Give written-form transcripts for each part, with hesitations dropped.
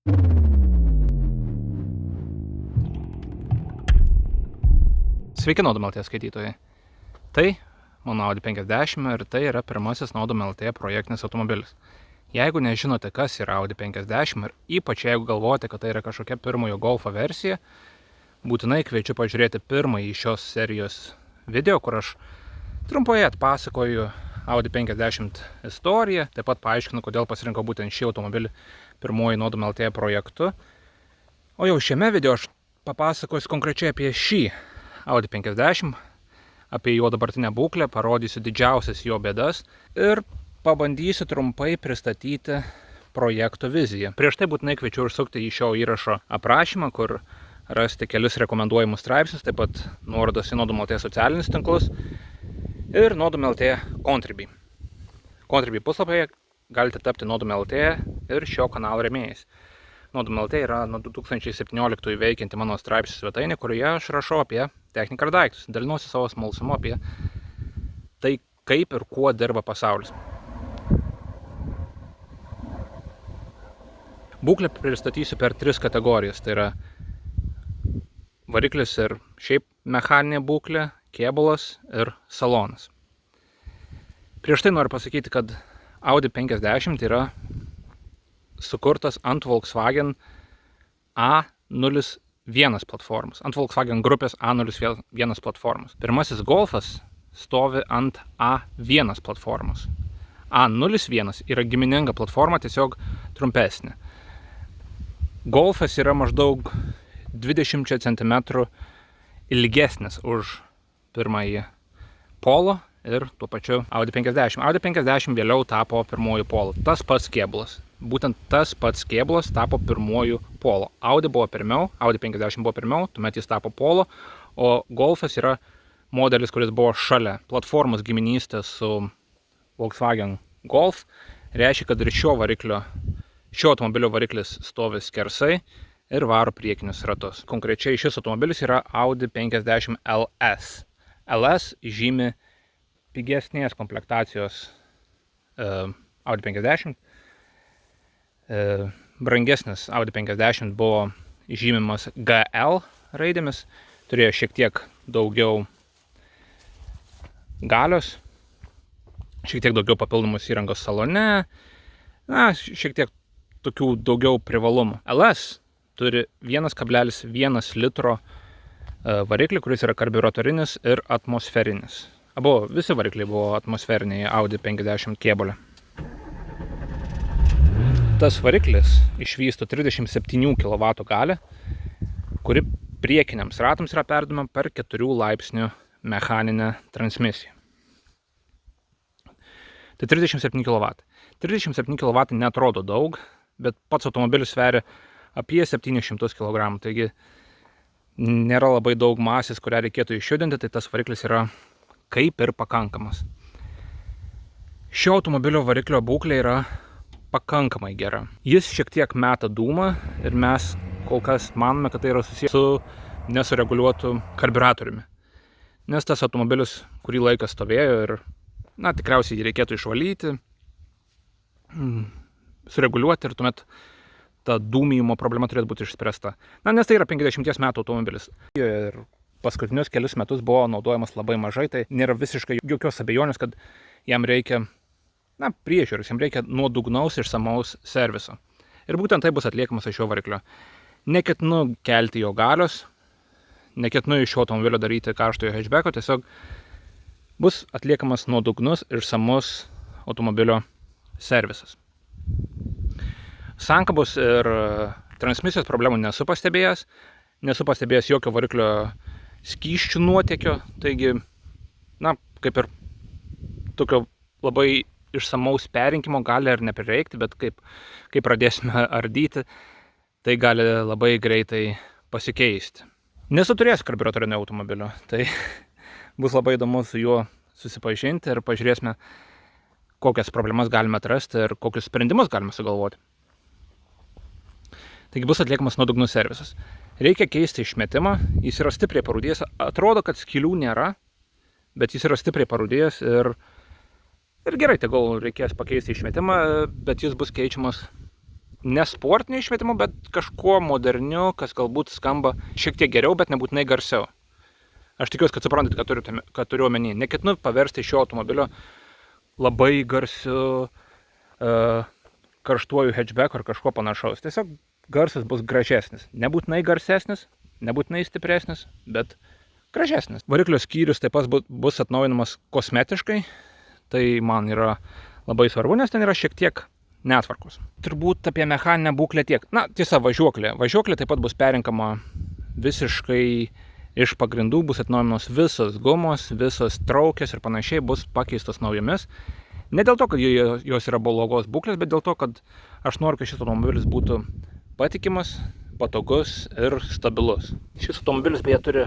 Sveiki, Naudom LT skaitytojai. Tai mano Audi 50 ir tai yra pirmasis Naudom LT projektinis automobilis. Jeigu nežinote, kas yra Audi 50 ir ypač jeigu galvojate, kad tai yra kažkokia pirmojo Golfo versija, būtinai kviečiu pažiūrėti pirmąjį šios serijos video, kur aš trumpai atpasakoju Audi 50 istoriją, taip pat paaiškinu, kodėl pasirinkau būtent šį automobilį pirmoji Naudom LT projektu. O jau šiame video aš papasakosiu konkrečiai apie šį Audi 50, apie jo dabartinę būklę, parodysiu didžiausias jo bėdas ir pabandysiu trumpai pristatyti projekto viziją. Prieš tai būtinai kviečiu užsukti į šio įrašo aprašymą, kur rasti kelis rekomenduojamus straipsnius, taip pat nuorodas į Naudom LT socialinius tinklus ir Naudom LT Contribui. Contribui puslapyje galite tapti Naudom LT ir šio kanalo rėmėjais. Naudom LT yra nuo 2017 veikianti mano straipsnių svetainė, kurioje aš rašau apie techniką ir daiktus. Dalinuosi savo smalsumu apie tai, kaip ir kuo dirba pasaulis. Būklę pristatysiu per 3 kategorijas. Tai yra variklis ir šiaip mechaninė būklė, kėbulas ir salonas. Prieš tai noriu pasakyti, kad Audi 50 yra sukurtas ant Volkswagen A01 platformos, ant Volkswagen grupės A01 platformos. Pirmasis Golfas stovi ant A1 platformos. A01 yra gimininga platforma, tiesiog trumpesnė. Golfas yra maždaug 20 cm ilgesnis už pirmąjį Polo ir tuo pačiu Audi 50. Audi 50 vėliau tapo pirmuoju Polo. Tas pats kėbulas. Būtent tas pats kėbulas tapo pirmuoju Polo. Audi buvo pirmiau, Audi 50 buvo pirmiau, tuomet jis tapo Polo, o Golfas yra modelis, kuris buvo šalia. Platformos giminystė su Volkswagen Golf reiškia, kad ir šio automobilio variklis stovi skersai ir varo priekinius ratus. Konkrečiai šis automobilis yra Audi 50 LS. LS žymi pigesnės komplektacijos Audi 50. Brangesnis Audi 50 buvo žymimas GL raidėmis, turėjo šiek tiek daugiau galios, šiek tiek daugiau papildomos įrangos salone, šiek tiek tokių daugiau privalumų. LS turi 1,1 litro variklį, kuris yra karbiuratorinis ir atmosferinis. Visi varikliai buvo atmosferiniai Audi 50 kėbulė. Tas variklis išvysto 37 kW galią, kuri priekiniams ratams yra perduodama per 4 laipsnių mechaninę transmisiją. Tai 37 kW. 37 kW neatrodo daug, bet pats automobilis sveria apie 700 kg, taigi nėra labai daug masės, kurią reikėtų išjudinti, tai tas variklis yra kaip ir pakankamas. Šio automobilio variklio būklė yra pakankamai gera. Jis šiek tiek meta dūmą ir mes kol kas manome, kad tai yra susijęs su nesureguliuotu karbiuratoriumi. Nes tas automobilis kurį laiką stovėjo ir tikriausiai jį reikėtų išvalyti, sureguliuoti ir tuomet ta dūmijimo problema turėtų būti išspręsta. Nes tai yra 50 metų automobilis. Ir paskutinius kelius metus buvo naudojamas labai mažai, tai nėra visiškai jokios abejonės, kad jam reikia priežiūros, jam reikia nuodugnaus išsamaus serviso. Ir būtent tai bus atliekamas iš šio variklio. Neketinu kelti jo galios, neketinu iš šio automobilio daryti karštojo hatchbacko, tiesiog bus atliekamas nuodugnus išsamus automobilio servisas. Sankabos ir transmisijos problemų nesu pastebėjęs jokio variklio skysčių nuotėkio, taigi, kaip ir tokio labai išsamaus perrinkimo gali ar neprireikti, bet kai pradėsime ardyti, tai gali labai greitai pasikeisti. Nesu turėjęs karbiuratorinio automobilio, tai bus labai įdomu su juo susipažinti ir pažiūrėsime, kokias problemas galime atrasti ir kokius sprendimus galime sugalvoti. Taigi bus atliekamas nuodugnus servisas. Reikia keisti išmetimą, jis yra stipriai parūdėjęs, atrodo, kad skylių nėra, bet jis yra stipriai parūdėjęs ir gerai, tegul reikės pakeisti išmetimą, bet jis bus keičiamas ne sportiniu išmetimu, bet kažkuo moderniu, kas galbūt skamba šiek tiek geriau, bet nebūtinai garsiau. Aš tikiuosi, kad suprantate, kad turiu omeny. Neketinu paversti šio automobilio labai garsiu karštuoju hatchbacku ar kažkuo panašaus. Tiesiog garsas bus gražesnis. Nebūtinai garsesnis, nebūtinai stipresnis, bet gražesnis. Variklio skyrius taip pat bus atnaujinamas kosmetiškai. Tai man yra labai svarbu, nes ten yra šiek tiek netvarkos. Turbūt apie mechaninę būklę tiek. Na, tiesa, važiuoklė. Važiuoklė taip pat bus perinkama visiškai iš pagrindų, bus atnaujinamos visos gumos, visos traukės ir panašiai bus pakeistos naujomis. Ne dėl to, kad jos yra blogos būklės, bet dėl to, kad aš noriu, kad šis automobilis būtų patikimas, patogus ir stabilus. Šis automobilis beje turi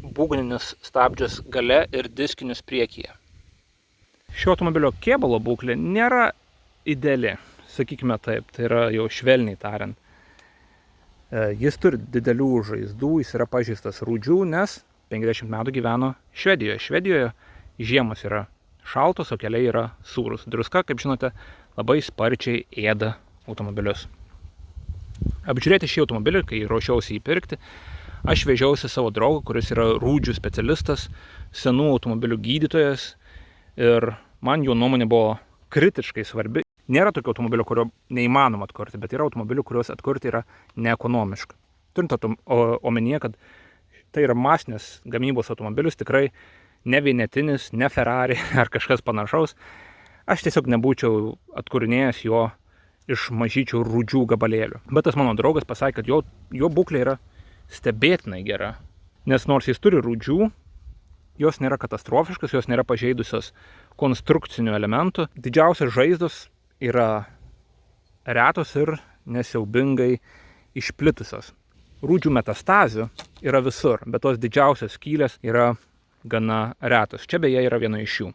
būgninius stabdžius gale ir diskinius priekyje. Šio automobilio kėbulo būklė nėra ideali, sakykime taip, tai yra jau švelniai tariant. Jis turi didelių žaizdų, jis yra pažeistas rūdžių, nes 50 metų gyveno Švedijoje. Švedijoje žiemos yra šaltos, o keliai yra sūrus. Druska, kaip žinote, labai sparčiai ėda automobilius. Apžiūrėti šį automobilį, kai ruošiausi jį pirkti, aš vežiausi savo draugą, kuris yra rūdžių specialistas, senų automobilių gydytojas ir man jo nuomonė buvo kritiškai svarbi. Nėra tokio automobilio, kurio neįmanoma atkurti, bet yra automobilių, kuriuos atkurti yra neekonomiška. Turint omenyje, kad tai yra masinės gamybos automobilis, tikrai ne vienetinis, ne Ferrari ar kažkas panašaus, aš tiesiog nebūčiau atkūrinėjęs jo iš mažyčių rūdžių gabalėlių. Bet tas mano draugas pasakė, kad jo būklė yra stebėtinai gera. Nes nors jis turi rūdžių, jos nėra katastrofiškas, jos nėra pažeidusios konstrukcinių elementų. Didžiausias žaizdos yra retos ir nesiaubingai išplitusios. Rūdžių metastazių yra visur, bet tos didžiausios skylės yra gana retos. Čia beje yra viena iš jų.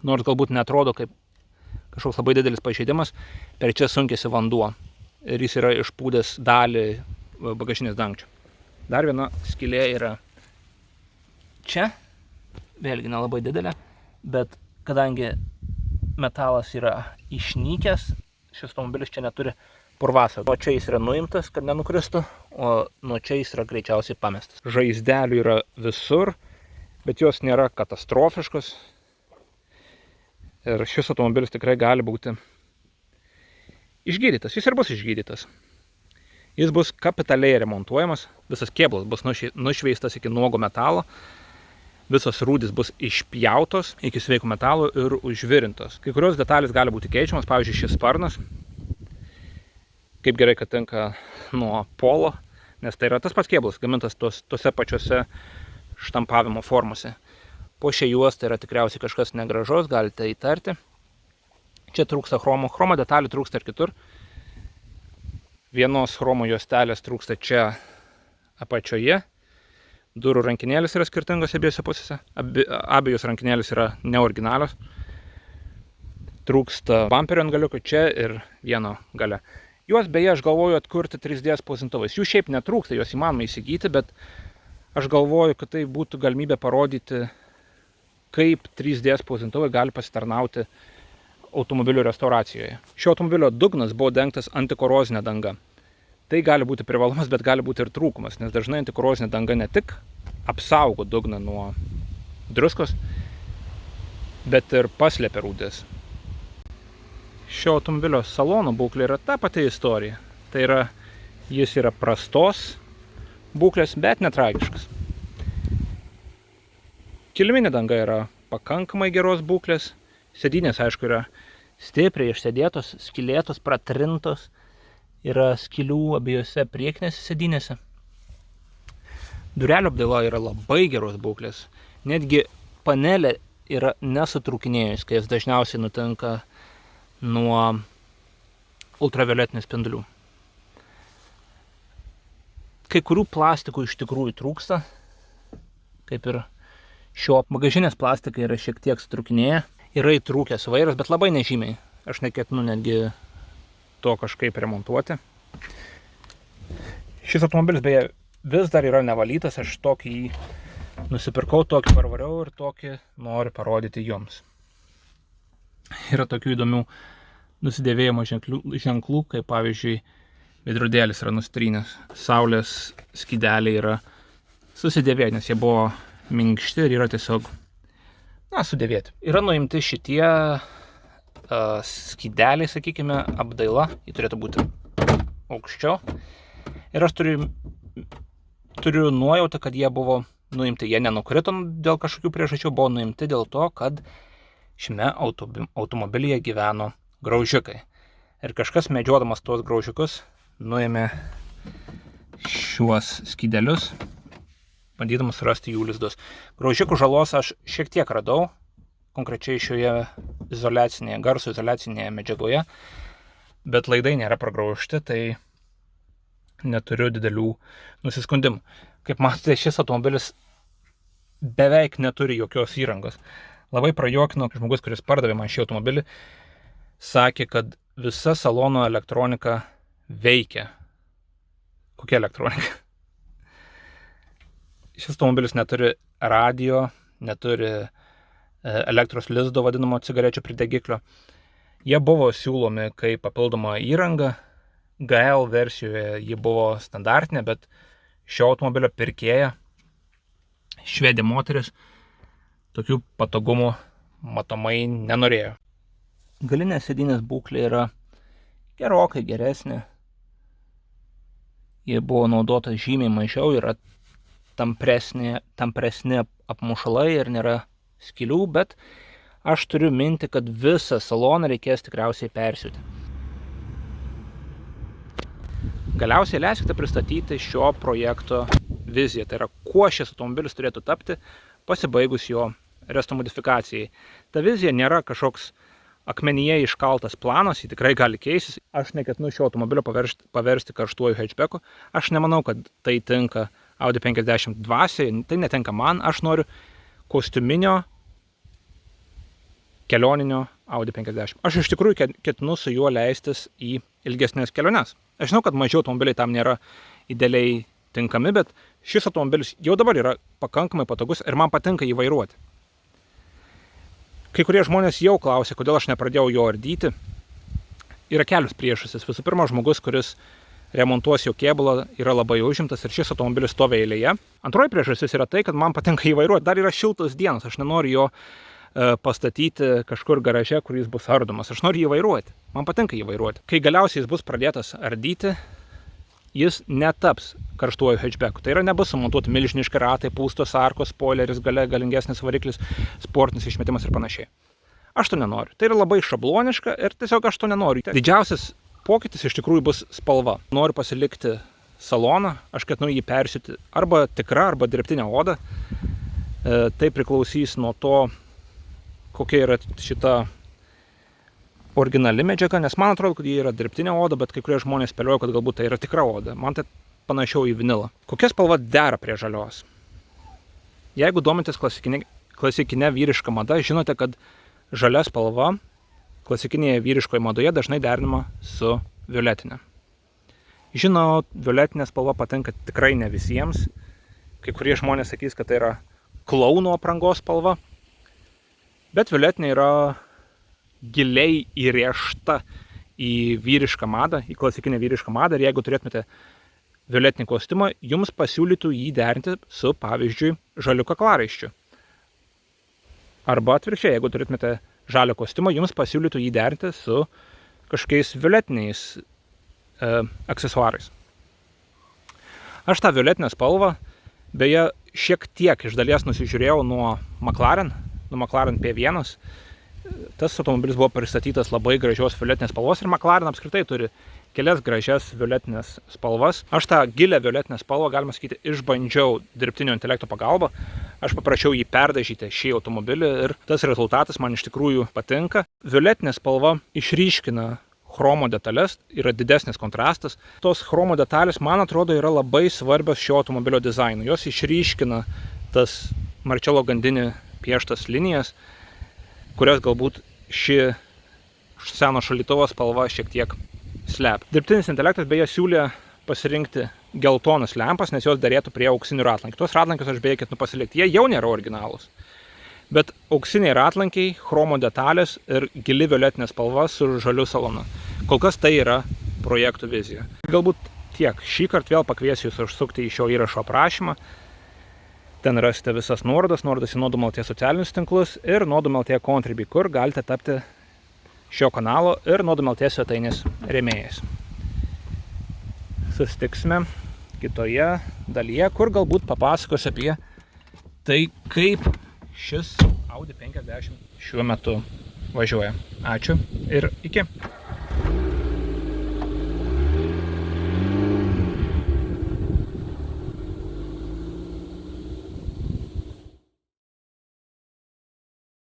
Nors galbūt netrodo kaip kažkoks labai didelis pažeidimas, per čia sunkiasi vanduo ir jis yra išpūdęs dalį bagažinės dangčio. Dar viena skylė yra čia, vėlgi nelabai didelė, bet kadangi metalas yra išnykęs, šis automobilis čia neturi purvasio. Nuo čia jis yra nuimtas, kad nenukristų, o nuo čia jis yra greičiausiai pamestas. Žaizdelių yra visur, bet jos nėra katastrofiškos. Ir šis automobilis tikrai gali būti išgydytas. Jis ir bus išgydytas. Jis bus kapitaliai remontuojamas, visas kėbulas bus nušveistas iki nuogo metalo. Visos rūdys bus išpjautos iki sveiko metalo ir užvirintos. Kai kurios detalės gali būti keičiamas, pavyzdžiui, šis sparnas. Kaip gerai, kad tinka nuo Polo, nes tai yra tas pats kėbulas, gamintas tose pačiose štampavimo formose. Po šią juostą yra tikriausiai kažkas negražos, galite įtarti. Čia trūksta chromo. Chromo detalių trūksta ir kitur. Vienos chromo juostelės trūksta čia apačioje. Durų rankinėlis yra skirtingos abiejose pusėse. Abiejos rankinėlis yra neoriginalios. Trūksta bamperio ant galiuko čia ir vieno gale. Juos beje aš galvoju atkurti 3D spausdintuvais. Jų šiaip netrūksta, juos įmanoma įsigyti, bet aš galvoju, kad tai būtų galimybė parodyti, kaip 3D spausdintuvai gali pasitarnauti automobilių restauracijoje. Šio automobilio dugnas buvo dengtas antikorozinė danga. Tai gali būti privalumas, bet gali būti ir trūkumas, nes dažnai antikorozinė danga ne tik apsaugo dugną nuo druskos, bet ir paslėpia rūdis. Šio automobilio salono būklė yra ta pati istorija. Tai yra, jis yra prastos būklės, bet netragiškas. Kiliminė danga yra pakankamai geros būklės. Sėdynės, aišku, yra stipriai išsėdėtos, skylėtos, pratrintos. Yra skylių abiejose priekinėse sėdynėse. Durelių apdaila yra labai geros būklės. Netgi panelė yra nesutrūkinėjus, kai jis dažniausiai nutinka nuo ultravioletinių spindulių. Kai kurių plastikų iš tikrųjų trūksta, kaip ir šio bagažinės plastikai yra šiek tiek sutrūkinėję. Yra įtrūkęs vairas, bet labai nežymiai. Aš neketinu netgi to kažkaip remontuoti. Šis automobilis beje vis dar yra nevalytas, aš tokį nusipirkau, tokį parvariau ir tokį noriu parodyti jums. Yra tokių įdomių nusidėvėjimo ženklų, kaip pavyzdžiui veidrodėlis yra nustrynęs, saulės skydeliai yra susidėvėję, nes jie buvo minkšti ir yra tiesiog, sudėvėti. Yra nuimti šitie skydeliai, sakykime, apdaila, jį turėtų būti aukščiau. Ir aš turiu nuojautą, kad jie buvo nuimti. Jie nenukrito dėl kažkokių priežasčių, buvo nuimti dėl to, kad šiame automobilyje gyveno graužikai. Ir kažkas medžiodamas tuos graužikus nuėmė šiuos skydelius, bandydamas rasti jų lizdus. Graužikų žalos aš šiek tiek radau, konkrečiai šioje garso izoliacinėje medžiagoje, bet laidai nėra pragraužti, tai neturiu didelių nusiskundimų. Kaip matote, šis automobilis beveik neturi jokios įrangos. Labai prajuokino žmogus, kuris pardavė man šį automobilį, sakė, kad visa salono elektronika veikia. Kokia elektronika? Šis automobilis neturi radio, neturi elektros lizdo vadinamo cigarečių pridegiklio. Jie buvo siūlomi kaip papildoma įranga. GL versijoje ji buvo standartinė, bet šio automobilio pirkėja, švedė moteris, tokių patogumų matomai nenorėjo. Galinės sėdynės būklė yra gerokai geresnė. Ji buvo naudota žymiai mažiau, yra tampresni apmušalai ir nėra skylių, bet aš turiu mintį, kad visą saloną reikės tikriausiai persiūti. Galiausiai leiskite pristatyti šio projekto viziją. Tai yra, kuo šis automobilis turėtų tapti pasibaigus jo resto modifikacijai. Ta vizija nėra kažkoks akmenyje iškaltas planas, jį tikrai gali keistis. Aš neketinu šio automobilio paversti karštuoju hatchbacku. Aš nemanau, kad tai tinka Audi 50 dvasiai, tai netinka man. Aš noriu kostiuminio, kelioninio Audi 50. Aš iš tikrųjų ketinu su juo leistis į ilgesnės keliones. Aš žinau, kad mažiau automobiliai tam nėra idealiai tinkami, bet šis automobilis jau dabar yra pakankamai patogus ir man patinka jį vairuoti. Kai kurie žmonės jau klausė, kodėl aš nepradėjau jo ardyti. Yra kelios priežastys. Visų pirma, žmogus, kuris remontuos jo kėbulą, yra labai užimtas ir šis automobilis stovi eilėje. Antroji priežastis yra tai, kad man patinka jį vairuoti. Dar yra šiltos dienos, aš nenoriu jo pastatyti kažkur garaže, kur jis bus ardomas. Aš noriu jį vairuoti. Man patinka jį vairuoti. Kai galiausiai jis bus pradėtas ardyti, jis netaps karštuoju hatchbacku. Tai yra, nebus sumontuoti milžiniški ratai, pūstos arkos, spoileris, galingesnis variklis, sportinis išmetimas ir panašiai. Aš to nenoriu. Tai yra labai šabloniška ir tiesiog aš to nenoriu. Didžiausias pokytis iš tikrųjų bus spalva. Noriu pasilikti saloną, aš ketinu jį persiūti arba tikrą, arba dirbtinę odą. Tai priklausys nuo to, kokia yra šita originali medžiaga, nes man atrodo, kad jie yra dirbtinė oda, bet kai kurie žmonės spėlioja, kad galbūt tai yra tikra oda. Man tai panašiau į vinilą. Kokia spalva dera prie žalios? Jeigu domitės klasikinė vyriška mada, žinote, kad žalia spalva klasikinėje vyriškoje madoje dažnai derinama su violetinė. Žinau, violetinė spalva patinka tikrai ne visiems. Kai kurie žmonės sakys, kad tai yra klauno aprangos spalva. Bet violetinė yra giliai įrėžta į vyrišką madą, į klasikinę vyrišką madą. Ir jeigu turėtumėte violetinį kostiumą, jums pasiūlytų jį derinti su, pavyzdžiui, žaliu kaklaraiščiu. Arba atvirkščiai, jeigu turėtumėte žalią kostiumą, jums pasiūlytų jį derinti su kažkokiais violetiniais aksesuarais. Aš tą violetinę spalvą, beje, šiek tiek iš dalies nusižiūrėjau nuo McLaren P1. Tas automobilis buvo pristatytas labai gražios violetinės spalvos ir McLaren apskritai turi kelias gražias violetinės spalvas. Aš tą gilę violetinę spalvą, galima sakyti, išbandžiau dirbtinio intelekto pagalba. Aš paprašiau jį perdažyti šį automobilį ir tas rezultatas man iš tikrųjų patinka. Violetinė spalva išryškina chromo detalės, yra didesnis kontrastas. Tos chromo detalės, man atrodo, yra labai svarbios šio automobilio dizainui. Jos išryškina tas Marcello Gandini pieštas linijas, kurias galbūt ši seno šaldytuvo spalva šiek tiek slepia. Dirbtinis intelektas beje siūlė pasirinkti geltonas lempas, nes jos derėtų prie auksinių ratlankių. Tuos ratlankius aš beje ketinu pasilikti, jie jau nėra originalūs. bet auksiniai ratlankiai, chromo detalės ir gili violetinė spalva su žaliu salonu. Kol kas tai yra projektų vizija. Galbūt tiek. Šį kartą vėl pakviesiu jūs užsukti į šio įrašo aprašymą. Ten rasite visas nuorodas į Nodum LT socialinius tinklus ir Nodum LT Contribui, kur galite tapti šio kanalo ir Nodum LT svetainės rėmėjais. Susitiksime kitoje dalyje, kur galbūt papasakosiu apie tai, kaip šis Audi 50 šiuo metu važiuoja. Ačiū ir iki.